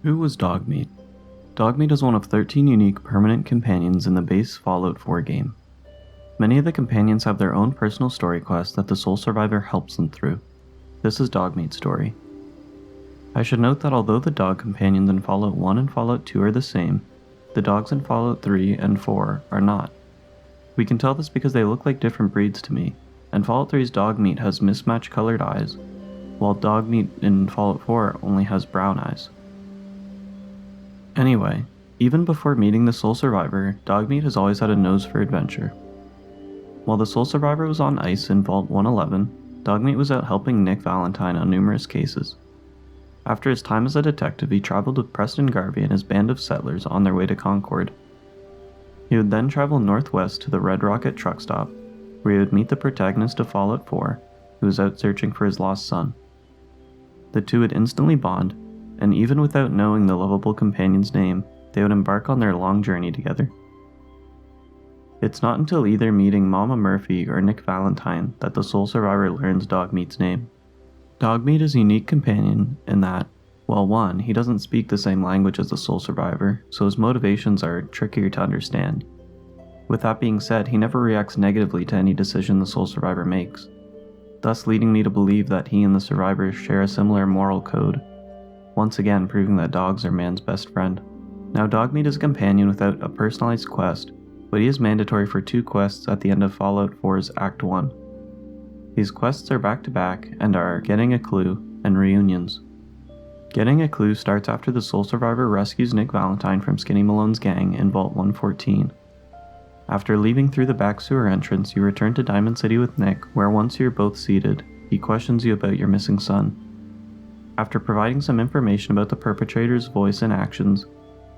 Who was Dogmeat? Dogmeat is one of 13 unique permanent companions in the base Fallout 4 game. Many of the companions have their own personal story quests that the sole survivor helps them through. This is Dogmeat's story. I should note that although the dog companions in Fallout 1 and Fallout 2 are the same, the dogs in Fallout 3 and 4 are not. We can tell this because they look like different breeds to me, and Fallout 3's Dogmeat has mismatched colored eyes, while Dogmeat in Fallout 4 only has brown eyes. Anyway, even before meeting the sole survivor, Dogmeat has always had a nose for adventure. While the sole survivor was on ice in Vault 111, Dogmeat was out helping Nick Valentine on numerous cases. After his time as a detective, he traveled with Preston Garvey and his band of settlers on their way to Concord. He would then travel northwest to the Red Rocket truck stop, where he would meet the protagonist of Fallout 4, who was out searching for his lost son. The two would instantly bond, and even without knowing the lovable companion's name, they would embark on their long journey together. It's not until either meeting Mama Murphy or Nick Valentine that the sole survivor learns Dogmeat's name. Dogmeat is a unique companion in that, well, one, he doesn't speak the same language as the sole survivor, so his motivations are trickier to understand. With that being said, he never reacts negatively to any decision the sole survivor makes, thus leading me to believe that he and the survivor share a similar moral code, once again proving that dogs are man's best friend. Now, Dogmeat is a companion without a personalized quest, but he is mandatory for 2 quests at the end of Fallout 4's Act 1. These quests are back-to-back and are Getting a Clue and Reunions. Getting a Clue starts after the sole survivor rescues Nick Valentine from Skinny Malone's gang in Vault 114. After leaving through the back sewer entrance, you return to Diamond City with Nick, where once you're both seated, he questions you about your missing son. After providing some information about the perpetrator's voice and actions,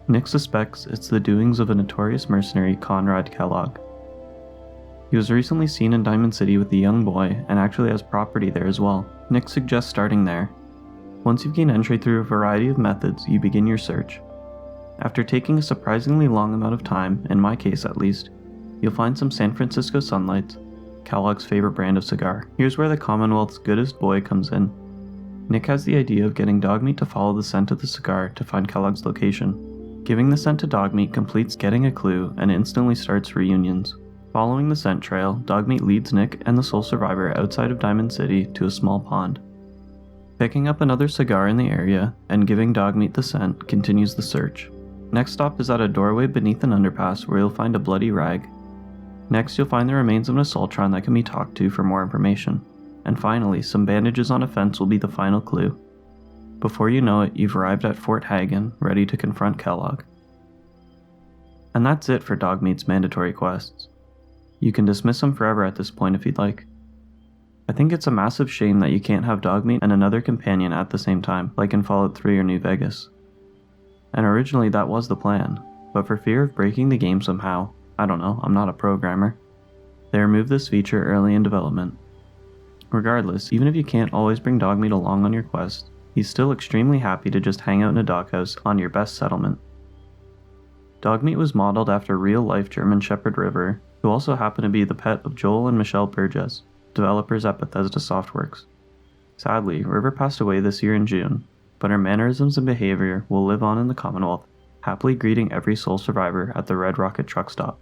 Nick suspects it's the doings of a notorious mercenary, Conrad Kellogg. He was recently seen in Diamond City with the young boy and actually has property there as well. Nick suggests starting there. Once you've gained entry through a variety of methods, you begin your search. After taking a surprisingly long amount of time, in my case at least, you'll find some San Francisco Sunlights, Kellogg's favorite brand of cigar. Here's where the Commonwealth's goodest boy comes in. Nick has the idea of getting Dogmeat to follow the scent of the cigar to find Kellogg's location. Giving the scent to Dogmeat completes Getting a Clue and instantly starts Reunions. Following the scent trail, Dogmeat leads Nick and the sole survivor outside of Diamond City to a small pond. Picking up another cigar in the area and giving Dogmeat the scent continues the search. Next stop is at a doorway beneath an underpass where you'll find a bloody rag. Next, you'll find the remains of an Assaultron that can be talked to for more information. And finally, some bandages on a fence will be the final clue. Before you know it, you've arrived at Fort Hagen, ready to confront Kellogg. And that's it for Dogmeat's mandatory quests. You can dismiss him forever at this point if you'd like. I think it's a massive shame that you can't have Dogmeat and another companion at the same time, like in Fallout 3 or New Vegas. And originally that was the plan, but for fear of breaking the game somehow, I don't know, I'm not a programmer, they removed this feature early in development. Regardless, even if you can't always bring Dogmeat along on your quest, he's still extremely happy to just hang out in a doghouse on your best settlement. Dogmeat was modeled after real-life German Shepherd River, who also happened to be the pet of Joel and Michelle Burgess, developers at Bethesda Softworks. Sadly, River passed away this year in June, but her mannerisms and behavior will live on in the Commonwealth, happily greeting every sole survivor at the Red Rocket truck stop.